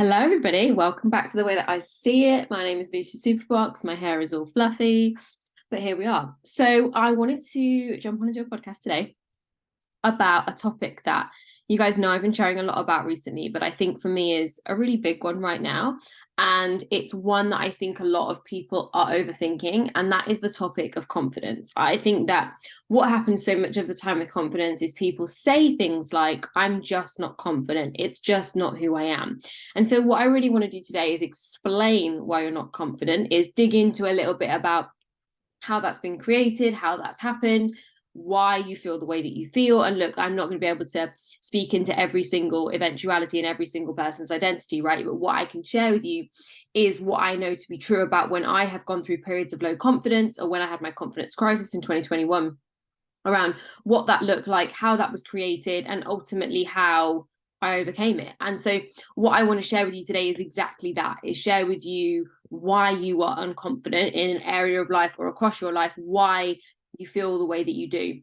Hello, everybody. Welcome back to The Way That I See It. My name is Lucy Superbox. My hair is all fluffy, but here we are. So I wanted to jump on and do a podcast today about a topic that you guys know I've been sharing a lot about recently, but I think for me is a really big one right now. And it's one that I think a lot of people are overthinking, and that is the topic of confidence. I think that what happens so much of the time with confidence is people say things like, I'm just not confident. It's just not who I am. And so what I really want to do today is explain why you're not confident, is dig into a little bit about how that's been created, how that's happened, why you feel the way that you feel. And look, I'm not going to be able to speak into every single eventuality and every single person's identity, right? But what I can share with you is what I know to be true about when I have gone through periods of low confidence, or when I had my confidence crisis in 2021, around what that looked like, how that was created, and ultimately how I overcame it. And so what I want to share with you today is exactly that, is share with you why you are unconfident in an area of life or across your life, why you feel the way that you do.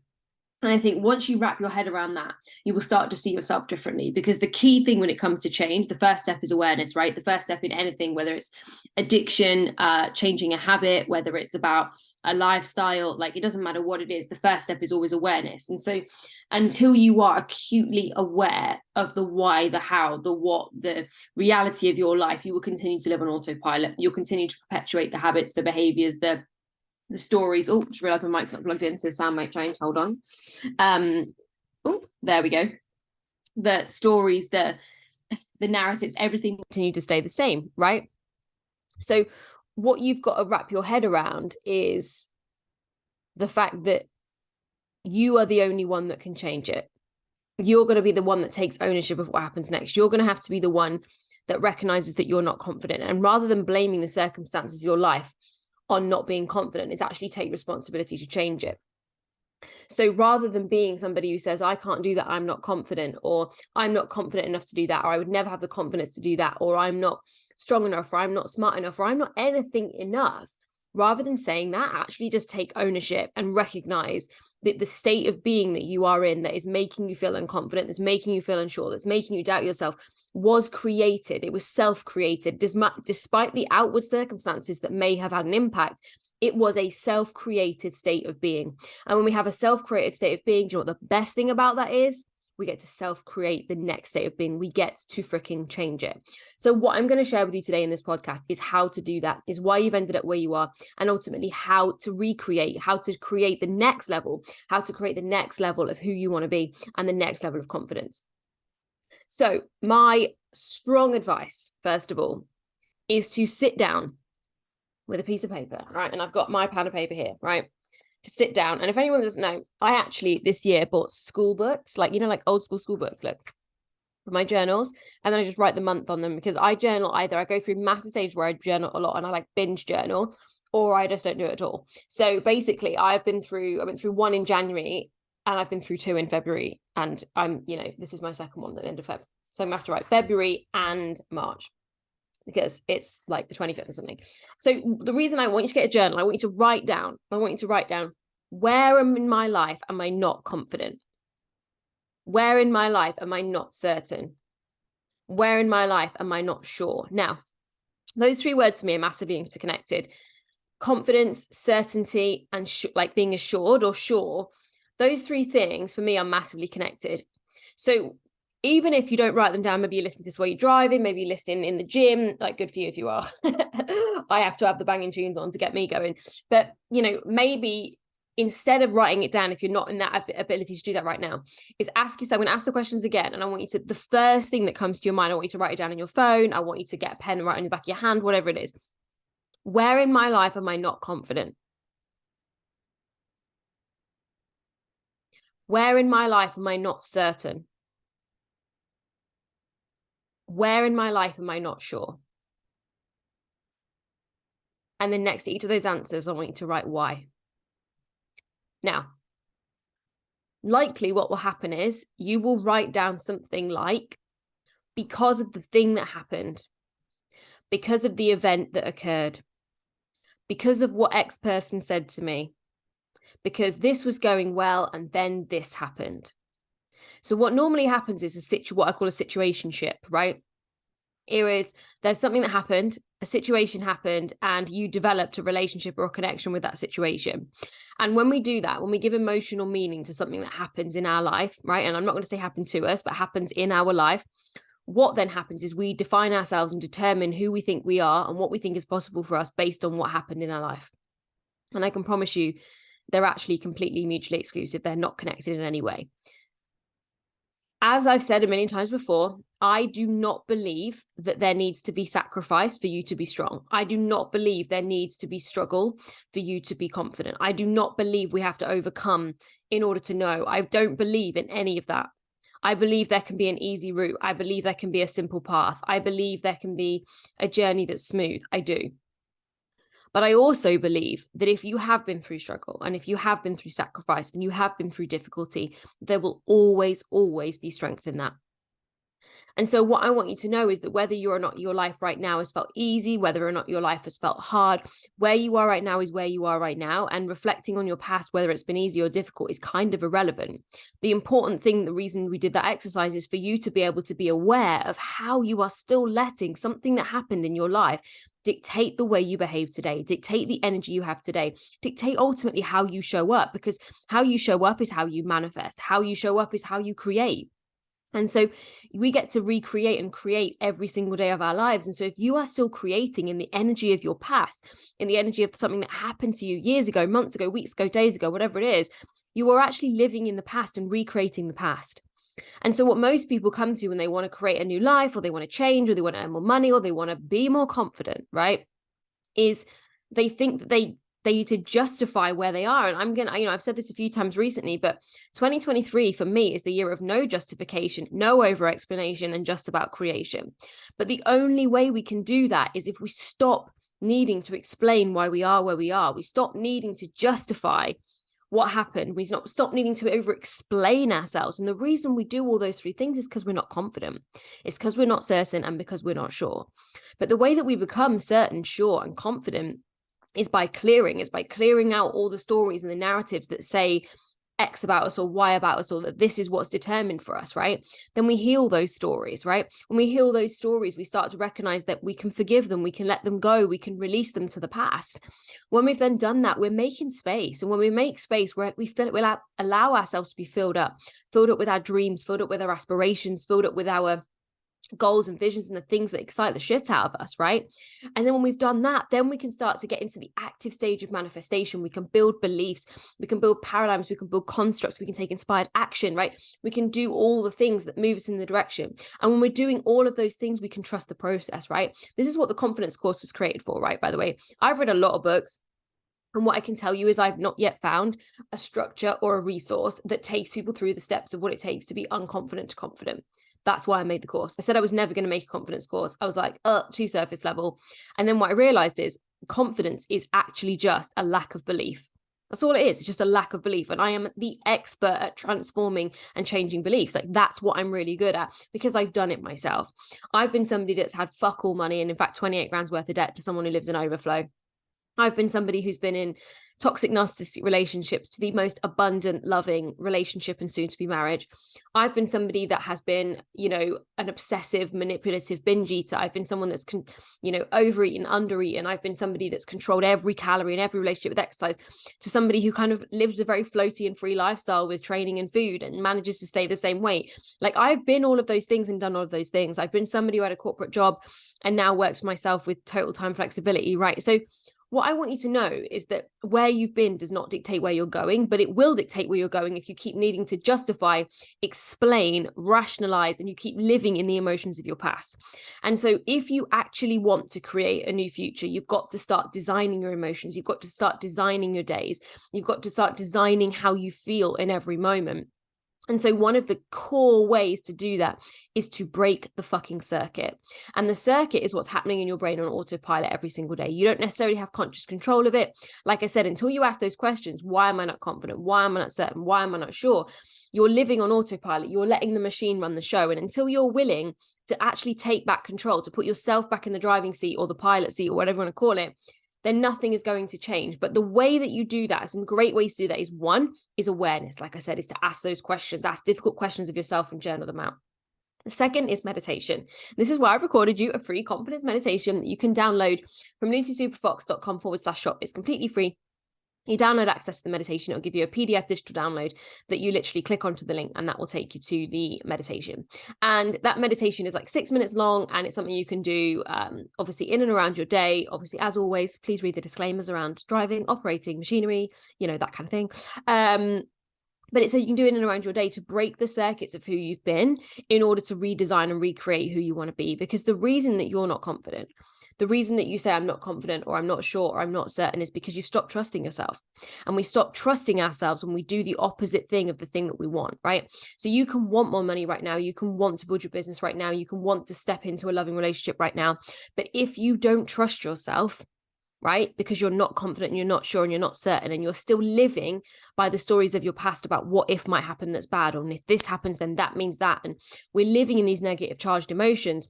And I think once you wrap your head around that, you will start to see yourself differently, because the key thing when it comes to change, the first step is awareness, right? The first step in anything, whether it's addiction, changing a habit, whether it's about a lifestyle, like it doesn't matter what it is, the first step is always awareness. And so until you are acutely aware of the why, the how, the what, the reality of your life, you will continue to live on autopilot. You'll continue to perpetuate the habits, the behaviors, the stories. Oh, just realized my mic's not plugged in, so sound might change. Hold on. Oh, there we go. The stories, the narratives, everything continue to stay the same, right? So what you've got to wrap your head around is the fact that you are the only one that can change it. You're going to be the one that takes ownership of what happens next. You're going to have to be the one that recognizes that you're not confident. And rather than blaming the circumstances of your life on not being confident, is actually take responsibility to change it. So rather than being somebody who says, I can't do that, I'm not confident, or I'm not confident enough to do that, or I would never have the confidence to do that, or I'm not strong enough, or I'm not smart enough, or I'm not anything enough, rather than saying that, actually just take ownership and recognize that the state of being that you are in, that is making you feel unconfident, that's making you feel unsure, that's making you doubt yourself, was created. It was self-created. Despite the outward circumstances that may have had an impact, it was a self-created state of being. And when we have a self-created state of being, do you know what the best thing about that is? We get to self-create the next state of being. We get to freaking change it. So what I'm going to share with you today in this podcast is how to do that, is why you've ended up where you are, and ultimately how to recreate, how to create the next level, how to create the next level of who you want to be and the next level of confidence. So my strong advice, first of all, is to sit down with a piece of paper, right? And I've got my pen and paper here, right? To sit down. And if anyone doesn't know, I actually this year bought school books, like, you know, like old school books, look, for my journals. And then I just write the month on them, because I journal either, I go through massive stages where I journal a lot and I like binge journal, or I just don't do it at all. So basically I went through one in January, and I've been through two in February, and I'm, you know, this is my second one at the end of Feb. So I'm going to have to write February and March, because it's like the 25th or something. So the reason I want you to get a journal, I want you to write down, where in my life am I not confident? Where in my life am I not certain? Where in my life am I not sure? Now, those three words to me are massively interconnected. Confidence, certainty, and like being assured or sure. Those three things for me are massively connected. So even if you don't write them down, maybe you listen to this while you're driving, maybe you're listening in the gym, like good for you if you are. I have to have the banging tunes on to get me going. But, you know, maybe instead of writing it down, if you're not in that ability to do that right now, is ask yourself, I'm going to ask the questions again. And I want you to, the first thing that comes to your mind, I want you to write it down on your phone. I want you to get a pen and write on the back of your hand, whatever it is. Where in my life am I not confident? Where in my life am I not certain? Where in my life am I not sure? And then next to each of those answers, I want you to write why. Now, likely what will happen is you will write down something like, because of the thing that happened, because of the event that occurred, because of what X person said to me, because this was going well and then this happened. So what normally happens is what I call a situationship, right? Is there's something that happened, a situation happened, and you developed a relationship or a connection with that situation. And when we do that, when we give emotional meaning to something that happens in our life, right? And I'm not going to say happened to us, but happens in our life. What then happens is we define ourselves and determine who we think we are and what we think is possible for us based on what happened in our life. And I can promise you, they're actually completely mutually exclusive. They're not connected in any way. As I've said a million times before, I do not believe that there needs to be sacrifice for you to be strong. I do not believe there needs to be struggle for you to be confident. I do not believe we have to overcome in order to know. I don't believe in any of that. I believe there can be an easy route. I believe there can be a simple path. I believe there can be a journey that's smooth. I do. But I also believe that if you have been through struggle and if you have been through sacrifice and you have been through difficulty, there will always, always be strength in that. And so what I want you to know is that whether you or not your life right now has felt easy, whether or not your life has felt hard, where you are right now is where you are right now. And reflecting on your past, whether it's been easy or difficult, is kind of irrelevant. The important thing, the reason we did that exercise, is for you to be able to be aware of how you are still letting something that happened in your life dictate the way you behave today, dictate the energy you have today, dictate ultimately how you show up, because how you show up is how you manifest. How you show up is how you create. And so we get to recreate and create every single day of our lives. And so if you are still creating in the energy of your past, in the energy of something that happened to you years ago, months ago, weeks ago, days ago, whatever it is, you are actually living in the past and recreating the past. And so what most people come to when they want to create a new life, or they want to change, or they want to earn more money, or they want to be more confident, right, is they think that they need to justify where they are. And I've said this a few times recently, but 2023 for me is the year of no justification, no over explanation, and just about creation. But the only way we can do that is if we stop needing to explain why we are where we are. We stop needing to justify what happened. We stop needing to over explain ourselves. And the reason we do all those three things is because we're not confident. It's because we're not certain and because we're not sure. But the way that we become certain, sure, and confident is by clearing out all the stories and the narratives that say X about us or Y about us, or that this is what's determined for us, right? Then we heal those stories, right? When we heal those stories, we start to recognize that we can forgive them, we can let them go, we can release them to the past. When we've then done that, we're making space. And when we make space, we'll allow ourselves to be filled up with our dreams, filled up with our aspirations, filled up with our goals and visions and the things that excite the shit out of us, right? And then when we've done that, then we can start to get into the active stage of manifestation. We can build beliefs, we can build paradigms, we can build constructs, we can take inspired action, right? We can do all the things that move us in the direction. And when we're doing all of those things, we can trust the process, right? This is what the confidence course was created for, right? By the way, I've read a lot of books, and what I can tell you is I've not yet found a structure or a resource that takes people through the steps of what it takes to be unconfident to confident. That's why I made the course. I said I was never going to make a confidence course. I was like, too surface level. And then what I realized is confidence is actually just a lack of belief. That's all it is. It's just a lack of belief. And I am the expert at transforming and changing beliefs. Like, that's what I'm really good at, because I've done it myself. I've been somebody that's had fuck all money, and in fact, 28 grand's worth of debt to someone who lives in overflow. I've been somebody who's been in toxic narcissistic relationships to the most abundant, loving relationship and soon to be marriage. I've been somebody that has been, an obsessive, manipulative binge eater. I've been someone that's, overeaten, undereaten. I've been somebody that's controlled every calorie in every relationship with exercise, to somebody who kind of lives a very floaty and free lifestyle with training and food and manages to stay the same weight. Like, I've been all of those things and done all of those things. I've been somebody who had a corporate job and now works for myself with total time flexibility, right? So what I want you to know is that where you've been does not dictate where you're going, but it will dictate where you're going if you keep needing to justify, explain, rationalize, and you keep living in the emotions of your past. And so if you actually want to create a new future, you've got to start designing your emotions. You've got to start designing your days. You've got to start designing how you feel in every moment. And so one of the core ways to do that is to break the fucking circuit. And the circuit is what's happening in your brain on autopilot every single day. You don't necessarily have conscious control of it. Like I said, until you ask those questions, why am I not confident? Why am I not certain? Why am I not sure? You're living on autopilot. You're letting the machine run the show. And until you're willing to actually take back control, to put yourself back in the driving seat or the pilot seat or whatever you want to call it, then nothing is going to change. But the way that you do that, some great ways to do that is, one, is awareness. Like I said, is to ask those questions, ask difficult questions of yourself and journal them out. The second is meditation. This is why I've recorded you a free confidence meditation that you can download from lucysuperfox.com/shop. It's completely free. You download access to the meditation. It'll give you a PDF digital download that you literally click onto the link, and that will take you to the meditation. And that meditation is like 6 minutes long, and it's something you can do obviously in and around your day. Obviously, as always, please read the disclaimers around driving, operating machinery, that kind of thing. But it's so you can do it in and around your day to break the circuits of who you've been in order to redesign and recreate who you want to be. Because the reason that you're not confident, the reason that you say I'm not confident or I'm not sure or I'm not certain is because you stop trusting yourself. And we stop trusting ourselves when we do the opposite thing of the thing that we want, right? So you can want more money right now. You can want to build your business right now. You can want to step into a loving relationship right now. But if you don't trust yourself, right, because you're not confident and you're not sure and you're not certain and you're still living by the stories of your past about what if might happen that's bad, or if this happens then that means that, and we're living in these negative charged emotions,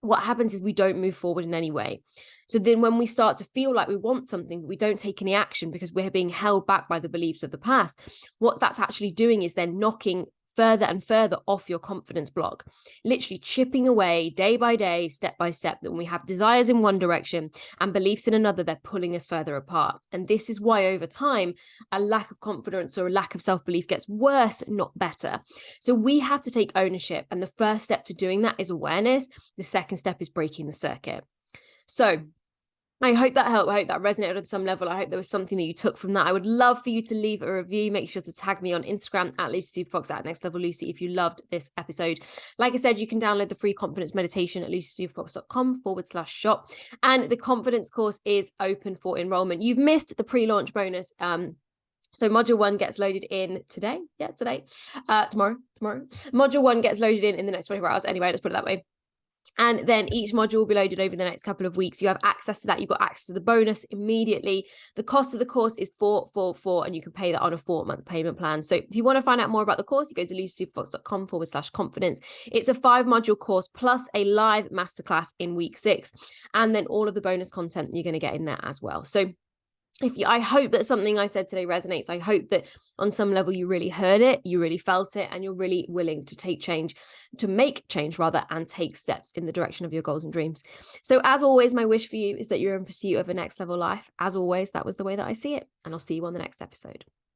what happens is we don't move forward in any way. So then when we start to feel like we want something, but we don't take any action because we're being held back by the beliefs of the past, what that's actually doing is then knocking further and further off your confidence block, literally chipping away day by day, step by step, that when we have desires in one direction and beliefs in another, they're pulling us further apart. And this is why over time, a lack of confidence or a lack of self-belief gets worse, not better. So we have to take ownership. And the first step to doing that is awareness. The second step is breaking the circuit. So I hope that helped. I hope that resonated on some level. I hope there was something that you took from that. I would love for you to leave a review. Make sure to tag me on Instagram at LucySuperFox, at Next Level Lucy, if you loved this episode. Like I said, you can download the free confidence meditation at lucysuperfox.com/shop. And the confidence course is open for enrollment. You've missed the pre-launch bonus. So module 1 gets loaded in today. Yeah, today. Tomorrow. Module 1 gets loaded in the next 24 hours. Anyway, let's put it that way. And then each module will be loaded over the next couple of weeks. You have access to that. You've got access to the bonus immediately. The cost of the course is $444, and you can pay that on a 4-month payment plan. So if you want to find out more about the course, you go to lucysuperfox.com/confidence. It's a 5-module course plus a live masterclass in week 6, and then all of the bonus content you're going to get in there as well. So I hope that something I said today resonates. I hope that on some level you really heard it, you really felt it, and you're really willing to make change rather, and take steps in the direction of your goals and dreams. So as always, my wish for you is that you're in pursuit of a next level life. As always, that was the way that I see it, and I'll see you on the next episode.